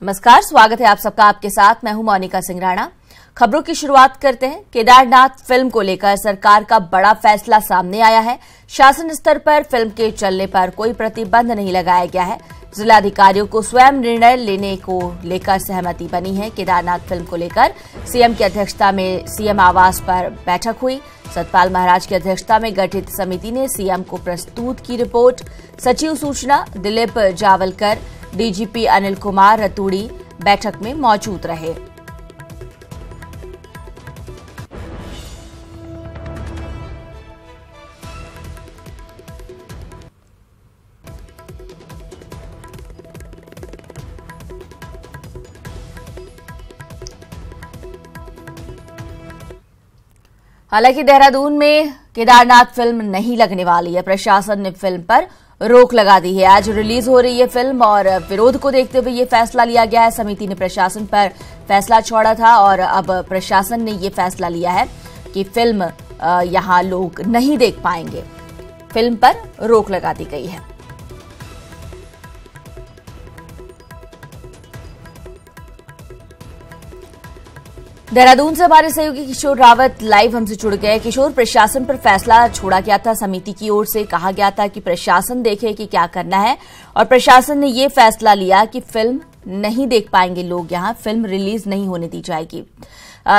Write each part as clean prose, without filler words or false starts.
नमस्कार, स्वागत है आप सबका। आपके साथ मैं हूं मोनिका सिंह राणा। खबरों की शुरुआत करते हैं। केदारनाथ फिल्म को लेकर सरकार का बड़ा फैसला सामने आया है। शासन स्तर पर फिल्म के चलने पर कोई प्रतिबंध नहीं लगाया गया है। जिलाधिकारियों को स्वयं निर्णय लेने को लेकर सहमति बनी है। केदारनाथ फिल्म को लेकर सीएम की अध्यक्षता में सीएम आवास पर बैठक हुई। सतपाल महाराज की अध्यक्षता में गठित समिति ने सीएम को प्रस्तुत की रिपोर्ट। सचिव सूचना दिलीप जावलकर, डीजीपी अनिल कुमार रतूड़ी बैठक में मौजूद रहे। हालांकि देहरादून में केदारनाथ फिल्म नहीं लगने वाली है। प्रशासन ने फिल्म पर रोक लगा दी है। आज रिलीज हो रही है फिल्म और विरोध को देखते हुए ये फैसला लिया गया है। समिति ने प्रशासन पर फैसला छोड़ा था और अब प्रशासन ने ये फैसला लिया है कि फिल्म यहां लोग नहीं देख पाएंगे। फिल्म पर रोक लगा दी गई है। देहरादून से हमारे सहयोगी किशोर रावत लाइव हमसे जुड़ गए। किशोर, प्रशासन पर फैसला छोड़ा गया था। समिति की ओर से कहा गया था कि प्रशासन देखे कि क्या करना है और प्रशासन ने ये फैसला लिया कि फिल्म नहीं देख पाएंगे लोग, यहां फिल्म रिलीज नहीं होने दी जाएगी।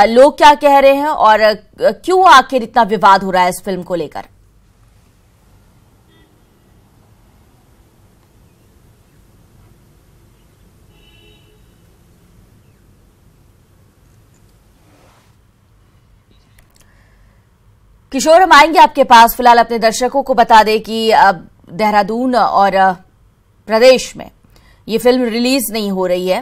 लोग क्या कह रहे हैं और क्यों आखिर इतना विवाद हो रहा है इस फिल्म को लेकर? किशोर, हम आएंगे आपके पास। फिलहाल अपने दर्शकों को बता दें कि देहरादून और प्रदेश में ये फिल्म रिलीज नहीं हो रही है।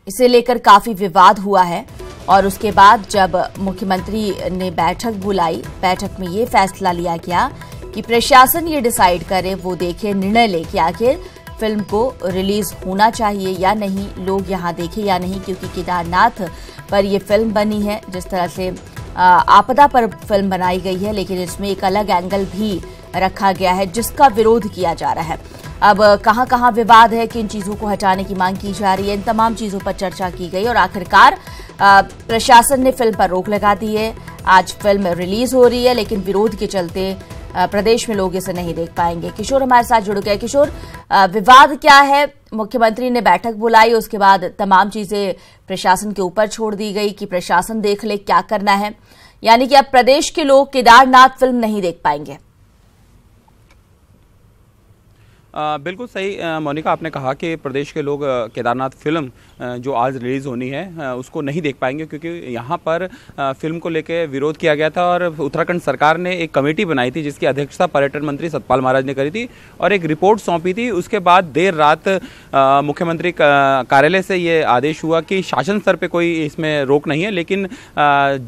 इसे लेकर काफी विवाद हुआ है और उसके बाद जब मुख्यमंत्री ने बैठक बुलाई, बैठक में ये फैसला लिया गया कि प्रशासन ये डिसाइड करे, वो देखे, निर्णय ले कि आखिर फिल्म को रिलीज होना चाहिए या नहीं, लोग यहां देखें या नहीं। क्योंकि केदारनाथ पर यह फिल्म बनी है, जिस तरह से आपदा पर फिल्म बनाई गई है, लेकिन इसमें एक अलग एंगल भी रखा गया है जिसका विरोध किया जा रहा है। अब कहां कहां विवाद है, किन चीजों को हटाने की मांग की जा रही है, इन तमाम चीजों पर चर्चा की गई और आखिरकार प्रशासन ने फिल्म पर रोक लगा दी है। आज फिल्म रिलीज हो रही है, लेकिन विरोध के चलते प्रदेश में लोग इसे नहीं देख पाएंगे। किशोर हमारे साथ जुड़ गए। किशोर, विवाद क्या है? मुख्यमंत्री ने बैठक बुलाई, उसके बाद तमाम चीजें प्रशासन के ऊपर छोड़ दी गई कि प्रशासन देख ले क्या करना है, यानी कि अब प्रदेश के लोग केदारनाथ फिल्म नहीं देख पाएंगे। बिल्कुल सही मोनिका, आपने कहा कि प्रदेश के लोग केदारनाथ फिल्म जो आज रिलीज़ होनी है उसको नहीं देख पाएंगे, क्योंकि यहाँ पर फिल्म को लेकर विरोध किया गया था और उत्तराखंड सरकार ने एक कमेटी बनाई थी जिसकी अध्यक्षता पर्यटन मंत्री सतपाल महाराज ने करी थी और एक रिपोर्ट सौंपी थी। उसके बाद देर रात मुख्यमंत्री कार्यालय से ये आदेश हुआ कि शासन स्तर पर कोई इसमें रोक नहीं है, लेकिन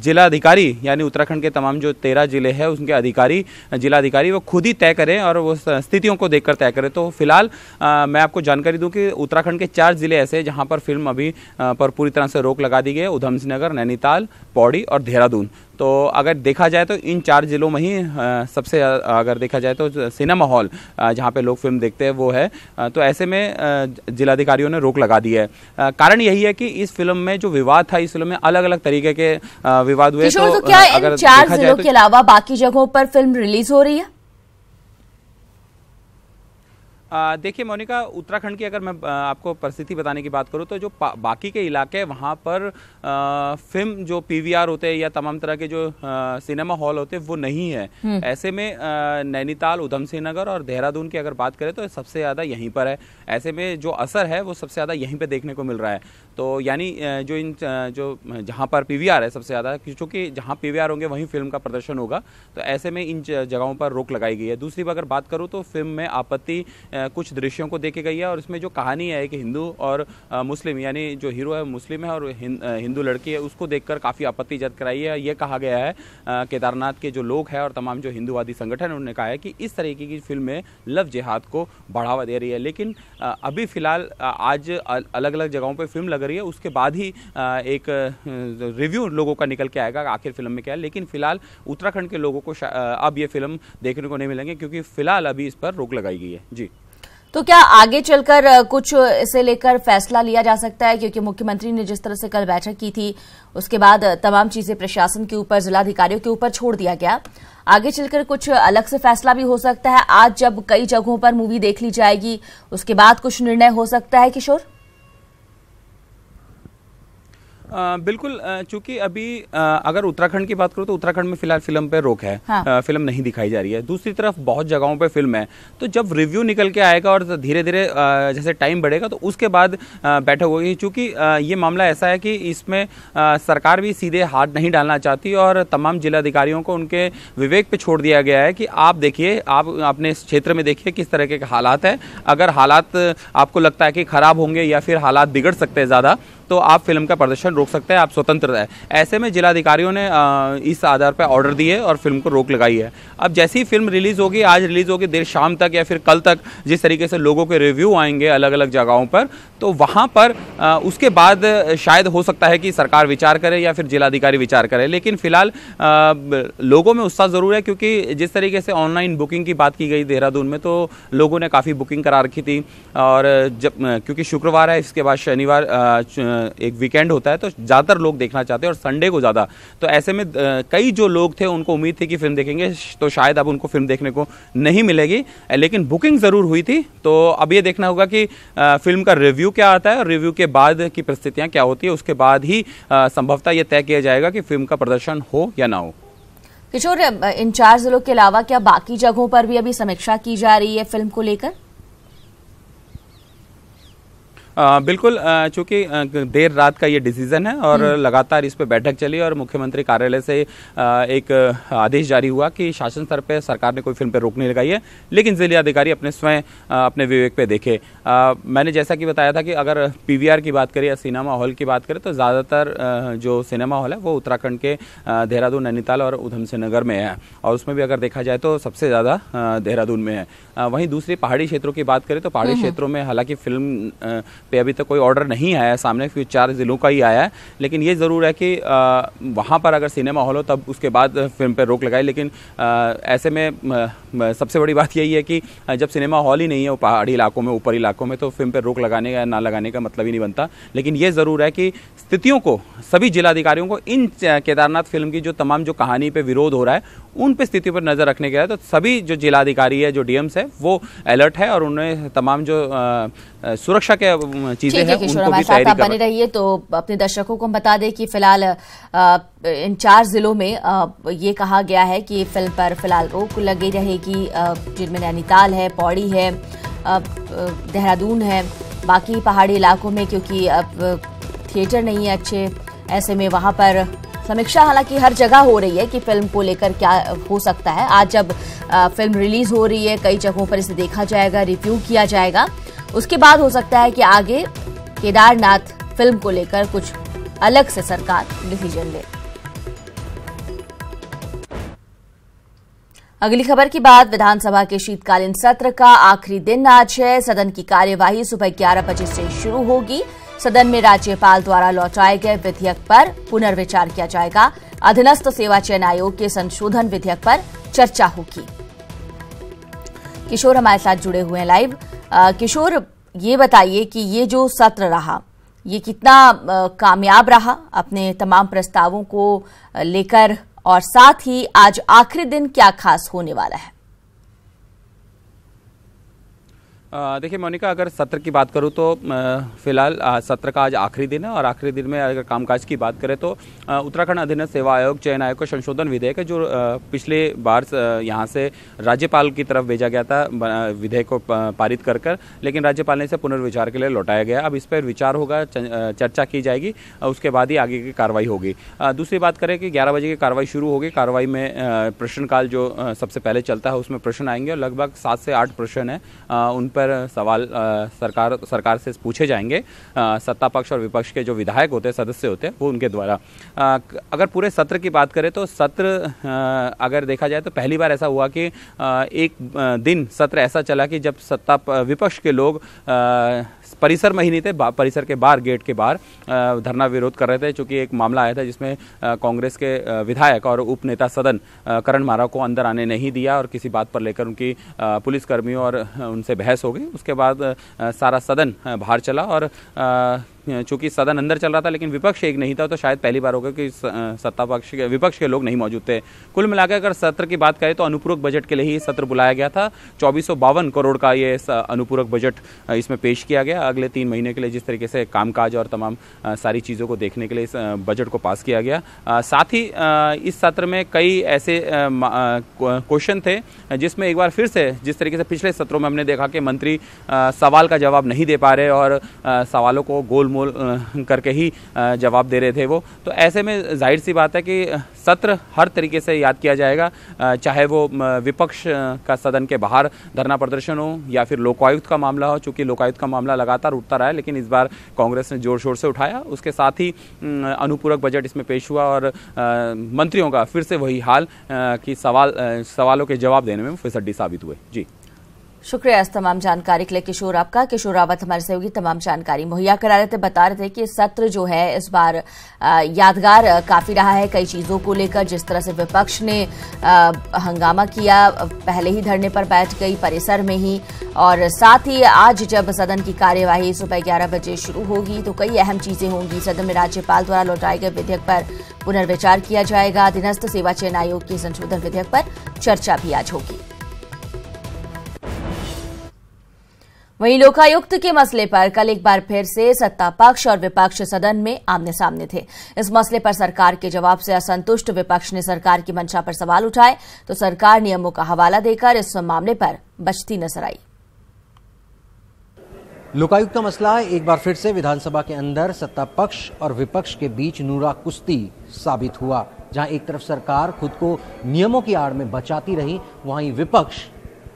जिलाधिकारी यानी उत्तराखंड के तमाम जो 13 जिले हैं उनके अधिकारी, जिलाधिकारी वो खुद ही तय करें और वो स्थितियों को देखकर तय करें। तो फिलहाल मैं आपको जानकारी दूं कि उत्तराखंड के 4 जिले ऐसे हैं जहां पर फिल्म अभी पर पूरी तरह से रोक लगा दी गई है। उधम सिंह नगर, नैनीताल, पौड़ी और देहरादून। तो अगर देखा जाए तो इन 4 जिलों में ही सबसे अगर देखा जाए तो सिनेमा हॉल जहां पे लोग फिल्म देखते हैं वो है। तो ऐसे में जिलाधिकारियों ने रोक लगा दी है। कारण यही है कि इस फिल्म में जो विवाद था, इस फिल्म में अलग अलग तरीके के विवाद हुए। तो क्या इन 4 जिलों के अलावा बाकी जगहों पर फिल्म रिलीज हो रही है? देखिए मोनिका, उत्तराखंड की अगर मैं आपको परिस्थिति बताने की बात करूं तो जो बाकी के इलाके वहां पर फिल्म जो पीवीआर होते हैं या तमाम तरह के जो सिनेमा हॉल होते हैं वो नहीं है। ऐसे में नैनीताल, उधम सिंह नगर और देहरादून की अगर बात करें तो सबसे ज़्यादा यहीं पर है। ऐसे में जो असर है वो सबसे ज़्यादा यहीं पे देखने को मिल रहा है। तो यानी जो जहाँ पर पीवीआर है सबसे ज़्यादा, क्योंकि जहाँ पीवीआर होंगे वहीं फिल्म का प्रदर्शन होगा, तो ऐसे में इन जगहों पर रोक लगाई गई है। दूसरी अगर बात करूँ तो फिल्म में आपत्ति कुछ दृश्यों को देखी गई है और इसमें जो कहानी है कि हिंदू और मुस्लिम, यानी जो हीरो है मुस्लिम है और हिंदू लड़की है, उसको देखकर काफ़ी आपत्ति जताई कराई है। ये कहा गया है केदारनाथ के जो लोग हैं और तमाम जो हिंदूवादी संगठन उन्होंने कहा है कि इस तरीके की फिल्में लव जिहाद को बढ़ावा दे रही है। लेकिन अभी फिलहाल आज अलग अलग जगहों पर फिल्म लग रही है, उसके बाद ही एक रिव्यू लोगों का निकल के आएगा आखिर फिल्म में क्या है। लेकिन फिलहाल उत्तराखंड के लोगों को अब ये फिल्म देखने को नहीं मिलेंगे, क्योंकि फिलहाल अभी इस पर रोक लगाई गई है। जी तो क्या आगे चलकर कुछ इसे लेकर फैसला लिया जा सकता है, क्योंकि मुख्यमंत्री ने जिस तरह से कल बैठक की थी उसके बाद तमाम चीजें प्रशासन के ऊपर, जिलाधिकारियों के ऊपर छोड़ दिया गया, आगे चलकर कुछ अलग से फैसला भी हो सकता है? आज जब कई जगहों पर मूवी देख ली जाएगी उसके बाद कुछ निर्णय हो सकता है किशोर? बिल्कुल, चूंकि अभी अगर उत्तराखंड की बात करूं तो उत्तराखंड में फिलहाल फिल्म पे रोक है। हाँ। फिल्म नहीं दिखाई जा रही है। दूसरी तरफ बहुत जगहों पे फिल्म है, तो जब रिव्यू निकल के आएगा और धीरे धीरे जैसे टाइम बढ़ेगा तो उसके बाद बैठक होगी। चूंकि ये मामला ऐसा है कि इसमें सरकार भी सीधे हाथ नहीं डालना चाहती और तमाम जिलाधिकारियों को उनके विवेक पे छोड़ दिया गया है कि आप देखिए, आप अपने क्षेत्र में देखिए किस तरह के हालात है। अगर हालात आपको लगता है कि खराब होंगे या फिर हालात बिगड़ सकते हैं ज़्यादा, तो आप फिल्म का प्रदर्शन रोक सकते हैं, आप स्वतंत्र है। ऐसे में जिलाधिकारियों ने इस आधार पर ऑर्डर दिए और फिल्म को रोक लगाई है। अब जैसी ही फिल्म रिलीज होगी, आज रिलीज होगी, देर शाम तक या फिर कल तक जिस तरीके से लोगों के रिव्यू आएंगे अलग अलग जगहों पर, तो वहाँ पर उसके बाद शायद हो सकता है कि सरकार विचार करे या फिर जिलाधिकारी विचार करे। लेकिन फिलहाल लोगों में उत्साह जरूर है, क्योंकि जिस तरीके से ऑनलाइन बुकिंग की बात की गई देहरादून में, तो लोगों ने काफ़ी बुकिंग करा रखी थी। और जब क्योंकि शुक्रवार है, इसके बाद शनिवार एक वीकेंड होता है, तो ज़्यादातर लोग देखना चाहते हैं और संडे को ज़्यादा। तो ऐसे में कई जो लोग थे उनको उम्मीद थी कि फिल्म देखेंगे, तो शायद अब उनको फिल्म देखने को नहीं मिलेगी। लेकिन बुकिंग ज़रूर हुई थी। तो अब ये देखना होगा कि फिल्म का रिव्यू क्या आता है और रिव्यू के बाद की परिस्थितियाँ क्या होती है, उसके बाद ही संभवतः ये तय किया जाएगा कि फिल्म का प्रदर्शन हो या ना हो। किशोर, इन 4 जिलों के अलावा क्या बाकी जगहों पर भी अभी समीक्षा की जा रही है फिल्म को लेकर? बिल्कुल, चूंकि देर रात का ये डिसीजन है और लगातार इस पे बैठक चली और मुख्यमंत्री कार्यालय से एक आदेश जारी हुआ कि शासन स्तर पे सरकार ने कोई फिल्म पे रोक नहीं लगाई है, लेकिन जिलाधिकारी अपने स्वयं अपने विवेक पे देखे। मैंने जैसा कि बताया था कि अगर पीवीआर की बात करें या सिनेमा हॉल की बात करें, तो ज़्यादातर जो सिनेमा हॉल है वो उत्तराखंड के देहरादून, नैनीताल और उधमसिंह नगर में है, और उसमें भी अगर देखा जाए तो सबसे ज़्यादा देहरादून में है। वहीं दूसरी पहाड़ी क्षेत्रों की बात करें तो पहाड़ी क्षेत्रों में हालांकि फिल्म पे अभी तक कोई ऑर्डर नहीं आया है सामने, क्योंकि 4 जिलों का ही आया है। लेकिन ये ज़रूर है कि वहाँ पर अगर सिनेमा हॉल हो तब उसके बाद फिल्म पर रोक लगाए। लेकिन ऐसे में सबसे बड़ी बात यही है कि जब सिनेमा हॉल ही नहीं है पहाड़ी इलाकों में, ऊपरी इलाकों में, तो फिल्म पर रोक लगाने का ना लगाने का मतलब ही नहीं बनता। लेकिन ये ज़रूर है कि स्थितियों को सभी जिलाधिकारियों को इन केदारनाथ फिल्म की जो तमाम जो कहानी पे विरोध हो रहा है उन पे स्थिति पर नजर रखने के लिए, तो सभी जो जिलाधिकारी है, जो डीएम्स है, वो अलर्ट है और उन्हें तमाम जो सुरक्षा के चीजें हैं उनको भी तैयारी कर बने रहिए। तो अपने दर्शकों को हम बता दें कि फिलहाल इन 4 जिलों में ये कहा गया है कि फिल्म पर फिलहाल रोक लगी रहेगी, जिनमें नैनीताल है, पौड़ी है, देहरादून है। बाकी पहाड़ी इलाकों में क्योंकि अब थिएटर नहीं है अच्छे, ऐसे में वहां पर समीक्षा हालांकि हर जगह हो रही है कि फिल्म को लेकर क्या हो सकता है। आज जब फिल्म रिलीज हो रही है, कई जगहों पर इसे देखा जाएगा, रिव्यू किया जाएगा, उसके बाद हो सकता है कि आगे केदारनाथ फिल्म को लेकर कुछ अलग से सरकार डिसीजन ले। अगली खबर की बात विधानसभा के शीतकालीन सत्र का आखिरी दिन आज है। सदन की कार्यवाही सुबह 11 बजे से शुरू होगी। सदन में राज्यपाल द्वारा लौटाए गए विधेयक पर पुनर्विचार किया जाएगा। अधीनस्थ सेवा चयन आयोग के संशोधन विधेयक पर चर्चा होगी। किशोर हमारे साथ जुड़े हुए हैं लाइव। किशोर, ये बताइए कि ये जो सत्र रहा, ये कितना कामयाब रहा अपने तमाम प्रस्तावों को लेकर, और साथ ही आज आखिरी दिन क्या खास होने वाला है? देखिए मोनिका, अगर सत्र की बात करूं तो फिलहाल सत्र का आज आखिरी दिन है और आखिरी दिन में अगर कामकाज की बात करें तो उत्तराखंड अधीनस्थ सेवा आयोग चयन आयोग का संशोधन विधेयक है, जो पिछले बार यहां से राज्यपाल की तरफ भेजा गया था विधेयक को पारित कर, लेकिन राज्यपाल ने इसे पुनर्विचार के लिए लौटाया गया। अब इस पर विचार होगा, चर्चा की जाएगी, उसके बाद ही आगे की कार्रवाई होगी। दूसरी बात करें कि 11 बजे की कार्रवाई शुरू होगी। कार्रवाई में प्रश्नकाल जो सबसे पहले चलता है उसमें प्रश्न आएंगे और लगभग 7 से 8 प्रश्न है, उन पर सवाल सरकार से पूछे जाएंगे। सत्ता पक्ष और विपक्ष के जो विधायक होते हैं, सदस्य होते हैं, वो उनके द्वारा। अगर पूरे सत्र की बात करें तो सत्र अगर देखा जाए तो पहली बार ऐसा हुआ कि एक दिन सत्र ऐसा चला कि जब विपक्ष के लोग परिसर में ही नहीं थे, परिसर के बाहर, गेट के बाहर धरना विरोध कर रहे थे। चूंकि एक मामला आया था जिसमें कांग्रेस के विधायक और उप नेता सदन करण मारा को अंदर आने नहीं दिया और किसी बात पर लेकर उनकी पुलिसकर्मियों और उनसे बहस हो गई। उसके बाद सारा सदन बाहर चला और चूंकि सदन अंदर चल रहा था लेकिन विपक्ष एक नहीं था, तो शायद पहली बार होगा कि सत्ता पक्ष के, विपक्ष के लोग नहीं मौजूद थे। कुल मिलाकर अगर सत्र की बात करें तो अनुपूरक बजट के लिए ही सत्र बुलाया गया था। 2452 करोड़ का ये अनुपूरक बजट इसमें पेश किया गया। अगले 3 महीने के लिए जिस तरीके से कामकाज और तमाम सारी चीज़ों को देखने के लिए इस बजट को पास किया गया। साथ ही इस सत्र में कई ऐसे क्वेश्चन थे जिसमें एक बार फिर से, जिस तरीके से पिछले सत्रों में हमने देखा कि मंत्री सवाल का जवाब नहीं दे पा रहे और सवालों को गोल मोल करके ही जवाब दे रहे थे वो, तो ऐसे में जाहिर सी बात है कि सत्र हर तरीके से याद किया जाएगा, चाहे वो विपक्ष का सदन के बाहर धरना प्रदर्शन हो या फिर लोकायुक्त का मामला हो। चूंकि लोकायुक्त का मामला लगातार उठता रहा है लेकिन इस बार कांग्रेस ने जोर शोर से उठाया। उसके साथ ही अनुपूरक बजट इसमें पेश हुआ और मंत्रियों का फिर से वही हाल कि सवालों के जवाब देने में फिसड्डी साबित हुए। जी शुक्रिया इस तमाम जानकारी के लिए किशोर आपका। किशोर रावत हमारे सहयोगी तमाम जानकारी मुहैया करा रहे थे, बता रहे थे कि सत्र जो है इस बार यादगार काफी रहा है कई चीजों को लेकर। जिस तरह से विपक्ष ने हंगामा किया, पहले ही धरने पर बैठ गई परिसर में ही, और साथ ही आज जब सदन की कार्यवाही सुबह 11 बजे शुरू होगी तो कई अहम चीजें होंगी। सदन में राज्यपाल द्वारा लौटाए गए विधेयक पर पुनर्विचार किया जाएगा। अधीनस्थ सेवा चयन आयोग के संशोधन विधेयक पर चर्चा भी आज होगी। वहीं लोकायुक्त के मसले पर कल एक बार फिर से सत्ता पक्ष और विपक्ष सदन में आमने सामने थे। इस मसले पर सरकार के जवाब से असंतुष्ट विपक्ष ने सरकार की मंशा पर सवाल उठाए तो सरकार नियमों का हवाला देकर इस मामले पर बचती नजर आई। लोकायुक्त का मसला एक बार फिर से विधानसभा के अंदर सत्ता पक्ष और विपक्ष के बीच नूरा कुश्ती साबित हुआ। जहां एक तरफ सरकार खुद को नियमों की आड़ में बचाती रही, वहीं विपक्ष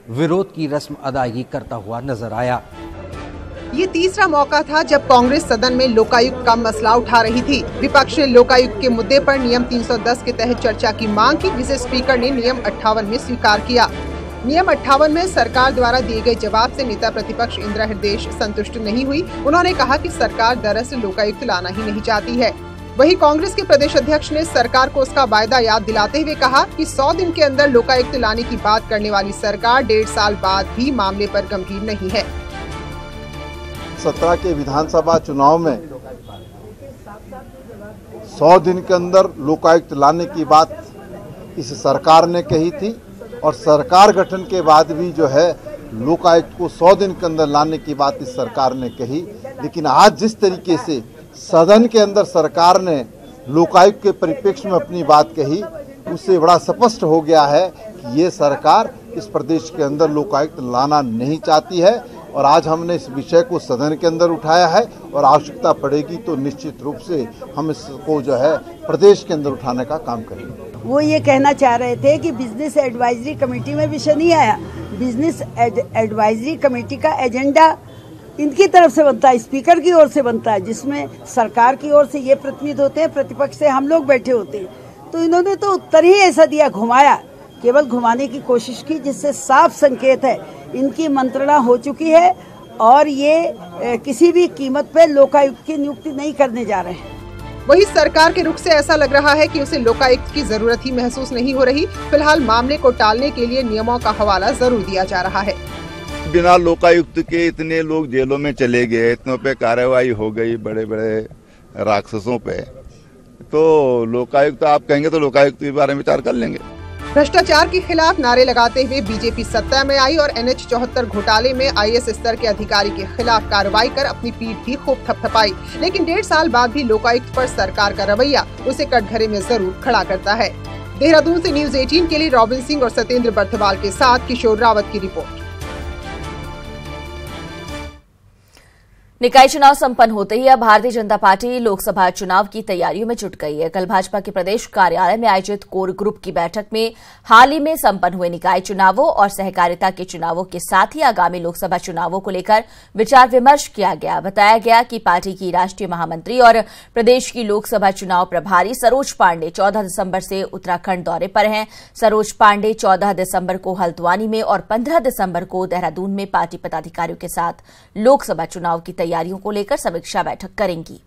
विरोध की रस्म अदायगी करता हुआ नजर आया। ये तीसरा मौका था जब कांग्रेस सदन में लोकायुक्त का मसला उठा रही थी। विपक्ष ने लोकायुक्त के मुद्दे पर नियम 310 के तहत चर्चा की मांग की, जिसे स्पीकर ने नियम 58 में स्वीकार किया। नियम 58 में सरकार द्वारा दिए गए जवाब से नेता प्रतिपक्ष इंदिरा हृदयेश संतुष्ट नहीं हुई। उन्होंने कहा कि सरकार दरअसल लोकायुक्त लाना ही नहीं चाहती है। वहीं कांग्रेस के प्रदेश अध्यक्ष ने सरकार को उसका वायदा याद दिलाते हुए कहा कि 100 दिन के अंदर लोकायुक्त लाने की बात करने वाली सरकार 1.5 साल बाद भी मामले पर गंभीर नहीं है। 17 के विधानसभा चुनाव में 100 दिन के अंदर लोकायुक्त लाने की बात इस सरकार ने कही थी और सरकार गठन के बाद भी जो है लोकायुक्त को 100 दिन के अंदर लाने की बात इस सरकार ने कही। लेकिन आज जिस तरीके से सदन के अंदर सरकार ने लोकायुक्त के परिप्रेक्ष्य में अपनी बात कही, उससे बड़ा स्पष्ट हो गया है कि ये सरकार इस प्रदेश के अंदर लोकायुक्त लाना नहीं चाहती है। और आज हमने इस विषय को सदन के अंदर उठाया है और आवश्यकता पड़ेगी तो निश्चित रूप से हम इसको जो है प्रदेश के अंदर उठाने का काम करेंगे। वो ये कहना चाह रहे थे कि बिजनेस एडवाइजरी कमेटी में विषय नहीं आया। बिजनेस एडवाइजरी कमेटी का एजेंडा इनकी तरफ से बनता है, स्पीकर की ओर से बनता है, जिसमें सरकार की ओर से ये प्रतिनिधि होते हैं, प्रतिपक्ष से हम लोग बैठे होते हैं। तो इन्होंने तो उत्तर ही ऐसा दिया, घुमाया, केवल घुमाने की कोशिश की, जिससे साफ संकेत है इनकी मंत्रणा हो चुकी है और ये किसी भी कीमत पे लोकायुक्त की नियुक्ति नहीं करने जा रहे हैं। वही सरकार के रुख से ऐसा लग रहा है कि उसे लोकायुक्त की जरूरत ही महसूस नहीं हो रही। फिलहाल मामले को टालने के लिए नियमों का हवाला जरूर दिया जा रहा है। बिना लोकायुक्त के इतने लोग जेलों में चले गए, इतनों पे कार्रवाई हो गई बड़े बड़े राक्षसों पे, तो लोकायुक्त आप कहेंगे तो लोकायुक्त के बारे में विचार कर लेंगे। भ्रष्टाचार के खिलाफ नारे लगाते हुए बीजेपी सत्ता में आई और NH 74 घोटाले में IAS स्तर के अधिकारी के खिलाफ कार्रवाई कर अपनी पीठ भी खूब थपथपाई। लेकिन 1.5 साल बाद भी लोकायुक्त पर सरकार का रवैया उसे कटघरे में जरूर खड़ा करता है। देहरादून से न्यूज 18 के लिए रॉबिन सिंह और सत्येंद्र बर्थवाल के साथ किशोर रावत की रिपोर्ट। निकाय चुनाव संपन्न होते ही अब भारतीय जनता पार्टी लोकसभा चुनाव की तैयारियों में जुट गई है। कल भाजपा के प्रदेश कार्यालय में आयोजित कोर ग्रुप की बैठक में हाल ही में संपन्न हुए निकाय चुनावों और सहकारिता के चुनावों के साथ ही आगामी लोकसभा चुनावों को लेकर विचार विमर्श किया गया। बताया गया कि पार्टी की राष्ट्रीय महामंत्री और प्रदेश की लोकसभा चुनाव प्रभारी सरोज पांडे 14 दिसंबर से उत्तराखंड दौरे पर हैं। सरोज पांडे 14 दिसंबर को हल्द्वानी में और 15 दिसंबर को देहरादून में पार्टी पदाधिकारियों के साथ लोकसभा चुनाव की तैयारियों को लेकर समीक्षा बैठक करेंगी।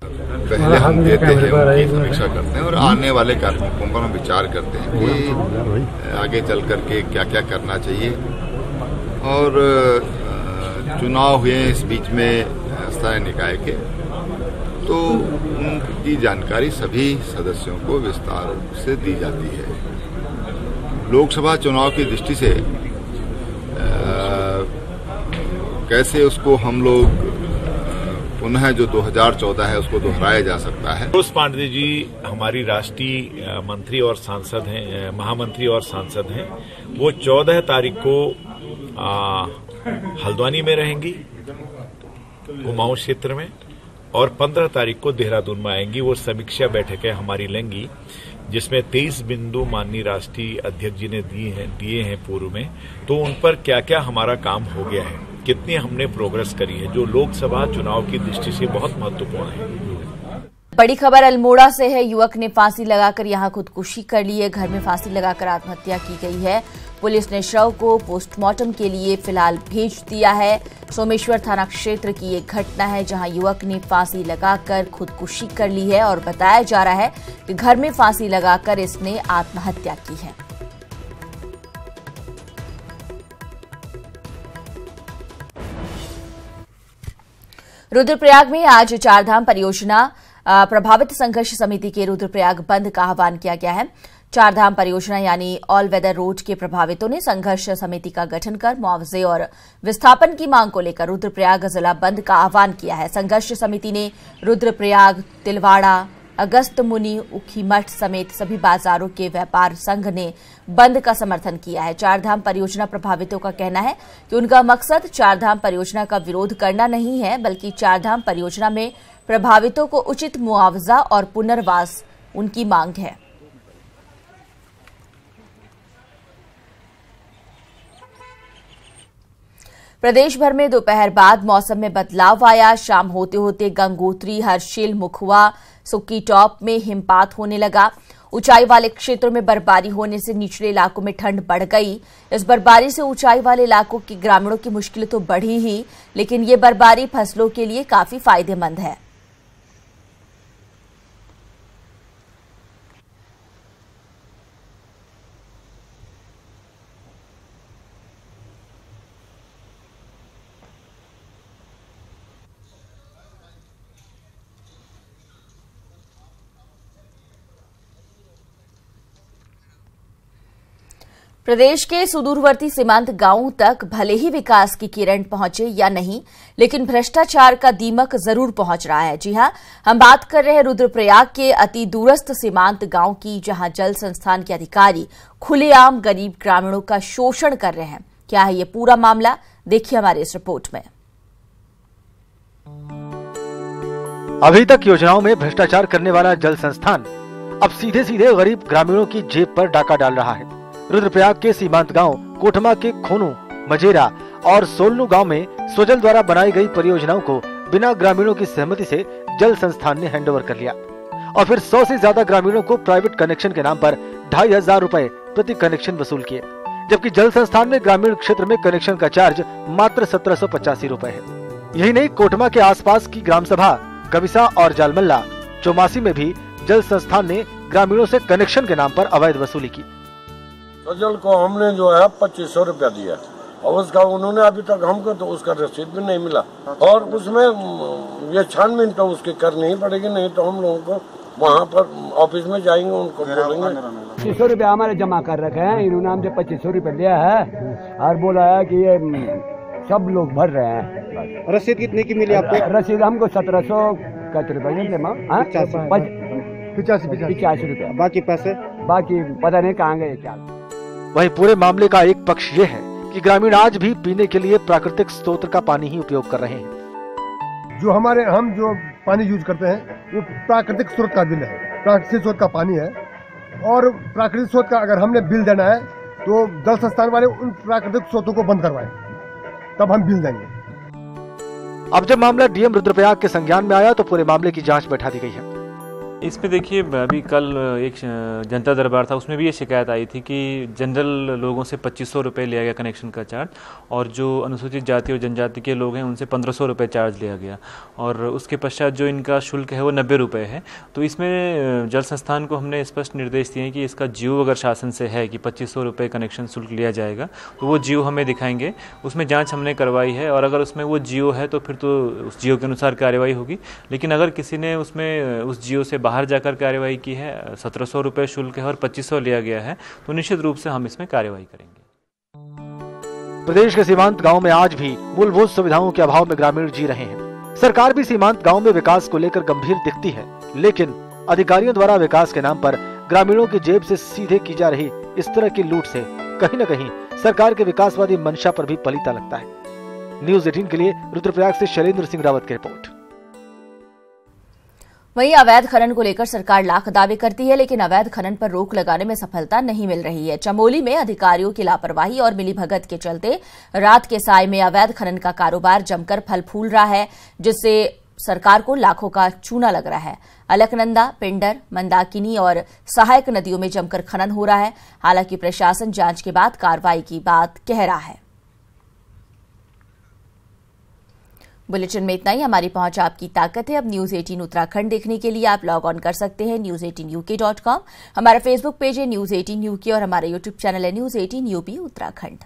पहले हम देते हैं, उनकी समीक्षा करते हैं और आने वाले कार्यक्रमों पर हम विचार करते हैं कि आगे चल करके क्या क्या करना चाहिए। और चुनाव हुए इस बीच में स्थानीय निकाय के, तो उनकी जानकारी सभी सदस्यों को विस्तार से दी जाती है। लोकसभा चुनाव की दृष्टि से कैसे उसको हम लोग पुनः जो 2014 है उसको दोहराया जा सकता है। मनोज पांडे जी हमारी राष्ट्रीय मंत्री और सांसद हैं, महामंत्री और सांसद हैं। वो 14 तारीख को हल्द्वानी में रहेंगी, कुमाऊं क्षेत्र में, और 15 तारीख को देहरादून में आएंगी। वो समीक्षा बैठकें हमारी लेंगी, जिसमें 23 बिंदु माननीय राष्ट्रीय अध्यक्ष जी ने दिए हैं पूर्व में। तो उन पर क्या क्या हमारा काम हो गया है, कितनी हमने प्रोग्रेस करी है, जो लोकसभा चुनाव की दृष्टि से बहुत महत्वपूर्ण है। बड़ी खबर अल्मोड़ा से है। युवक ने फांसी लगाकर यहां खुदकुशी कर ली है। घर में फांसी लगाकर आत्महत्या की गई है। पुलिस ने शव को पोस्टमार्टम के लिए फिलहाल भेज दिया है। सोमेश्वर थाना क्षेत्र की एक घटना है, जहां युवक ने फांसी लगाकर खुदकुशी कर ली है और बताया जा रहा है कि घर में फांसी लगाकर इसने आत्महत्या की है। रुद्रप्रयाग में आज चारधाम परियोजना प्रभावित संघर्ष समिति के रुद्रप्रयाग बंद का आह्वान किया गया है। चारधाम परियोजना यानी ऑल वेदर रोड के प्रभावितों ने संघर्ष समिति का गठन कर मुआवजे और विस्थापन की मांग को लेकर रुद्रप्रयाग जिला बंद का आह्वान किया है। संघर्ष समिति ने रुद्रप्रयाग, तिलवाड़ा, अगस्त मुनि, उखीमठ समेत सभी बाजारों के व्यापार संघ ने बंद का समर्थन किया है। चारधाम परियोजना प्रभावितों का कहना है कि उनका मकसद चारधाम परियोजना का विरोध करना नहीं है, बल्कि चारधाम परियोजना में प्रभावितों को उचित मुआवजा और पुनर्वास उनकी मांग है। प्रदेश भर में दोपहर बाद मौसम में बदलाव आया। शाम होते होते गंगोत्री, हर्षिल, मुखवा, सुक्की टॉप में हिमपात होने लगा। ऊंचाई वाले क्षेत्रों में बर्फबारी होने से निचले इलाकों में ठंड बढ़ गई। इस बर्फबारी से ऊंचाई वाले इलाकों के ग्रामीणों की मुश्किलें तो बढ़ी ही, लेकिन ये बर्फबारी फसलों के लिए काफी फायदेमंद है। प्रदेश के सुदूरवर्ती सीमांत गांवों तक भले ही विकास की किरण पहुंचे या नहीं, लेकिन भ्रष्टाचार का दीमक जरूर पहुंच रहा है। जी हां, हम बात कर रहे हैं रुद्रप्रयाग के अति दूरस्थ सीमांत गांव की, जहां जल संस्थान के अधिकारी खुलेआम गरीब ग्रामीणों का शोषण कर रहे हैं। क्या है ये पूरा मामला, देखिए हमारी इस रिपोर्ट में। अभी तक योजनाओं में भ्रष्टाचार करने वाला जल संस्थान अब सीधे सीधे गरीब ग्रामीणों की जेब पर डाका डाल रहा है। रुद्रप्रयाग के सीमांत गांव कोठमा के खोनू, मजेरा और सोलनू गांव में स्वजल द्वारा बनाई गई परियोजनाओं को बिना ग्रामीणों की सहमति से जल संस्थान ने हैंडओवर कर लिया और फिर 100 से ज्यादा ग्रामीणों को प्राइवेट कनेक्शन के नाम पर 2500 रुपए प्रति कनेक्शन वसूल किए, जबकि जल संस्थान में ग्रामीण क्षेत्र में कनेक्शन का चार्ज मात्र 1785 रुपए है। यही नहीं, कोठमा के आसपास की ग्राम सभा गविसा और जालमल्ला, चौमासी में भी जल संस्थान ने ग्रामीणों से कनेक्शन के नाम पर अवैध वसूली की। स्वजल को हमने जो है 2500 रुपया दिया और उसका उन्होंने अभी तक हमको तो उसका रसीद भी नहीं मिला, और उसमें ये छानबीन तो उसकी करनी ही पड़ेगी, नहीं तो हम लोगों को वहाँ पर ऑफिस में जाएंगे, उनको बोलेंगे। 2500 रुपया हमारे जमा कर रखे हैं, इन्होंने हमसे 2500 रुपया लिया है और बोला है कि ये सब लोग भर रहे हैं। रसीद कितने की मिली आपको? रसीद हमको 1700 85 रुपया। बाकी पैसे बाकी पता नहीं कहाँ गए क्या। वहीं पूरे मामले का एक पक्ष ये है कि ग्रामीण आज भी पीने के लिए प्राकृतिक स्रोत का पानी ही उपयोग कर रहे हैं। जो हम जो पानी यूज करते हैं वो प्राकृतिक स्रोत का बिल है, प्राकृतिक स्रोत का पानी है, और प्राकृतिक स्रोत का अगर हमने बिल देना है तो जल संस्थान वाले उन प्राकृतिक स्रोतों को बंद करवाएं, तब हम बिल देंगे। अब जब मामला डीएम रुद्रप्रयाग के संज्ञान में आया तो पूरे मामले की जांच बैठा दी गई है। इस पे देखिए, अभी कल एक जनता दरबार था, उसमें भी ये शिकायत आई थी कि जनरल लोगों से 2500 रुपये लिया गया कनेक्शन का चार्ज, और जो अनुसूचित जाति और जनजाति के लोग हैं उनसे 1500 रुपये चार्ज लिया गया, और उसके पश्चात जो इनका शुल्क है वो 90 रुपये है। तो इसमें जल संस्थान को हमने स्पष्ट निर्देश दिए हैं कि इसका जीओ अगर शासन से है कि 2500 रुपये कनेक्शन शुल्क लिया जाएगा तो वो जीओ हमें दिखाएंगे, उसमें जाँच हमने करवाई है, और अगर उसमें वो जीओ है तो फिर तो उस जीओ के अनुसार कार्रवाई होगी। लेकिन अगर किसी ने उसमें उस जीओ से बाहर जाकर कार्रवाई की है, 1700 रुपये शुल्क है और 2500 लिया गया है, तो निश्चित रूप से हम इसमें कार्रवाई करेंगे। प्रदेश के सीमांत गांव में आज भी मूलभूत सुविधाओं के अभाव में ग्रामीण जी रहे हैं। सरकार भी सीमांत गांव में विकास को लेकर गंभीर दिखती है, लेकिन अधिकारियों द्वारा विकास के नाम पर ग्रामीणों की जेब से सीधे की जा रही इस तरह की लूट से कहीं न कहीं सरकार के विकासवादी मंशा पर भी पलीता लगता है। न्यूज़ 18 के लिए रुद्रप्रयाग से शैलेंद्र सिंह रावत की रिपोर्ट। वहीं अवैध खनन को लेकर सरकार लाख दावे करती है, लेकिन अवैध खनन पर रोक लगाने में सफलता नहीं मिल रही है। चमोली में अधिकारियों की लापरवाही और मिलीभगत के चलते रात के साय में अवैध खनन का कारोबार जमकर फल फूल रहा है, जिससे सरकार को लाखों का चूना लग रहा है। अलकनंदा, पिंडर, मंदाकिनी और सहायक नदियों में जमकर खनन हो रहा है। हालांकि प्रशासन जांच के बाद कार्रवाई की बात कह रहा है। बुलेटिन में इतना ही। हमारी पहुंच आपकी ताकत है। अब न्यूज 18 उत्तराखंड देखने के लिए आप लॉग ऑन कर सकते हैं news18uk.com। हमारा फेसबुक पेज है न्यूज 18 यूके और हमारा यूट्यूब चैनल है न्यूज 18 यूपी उत्तराखंड।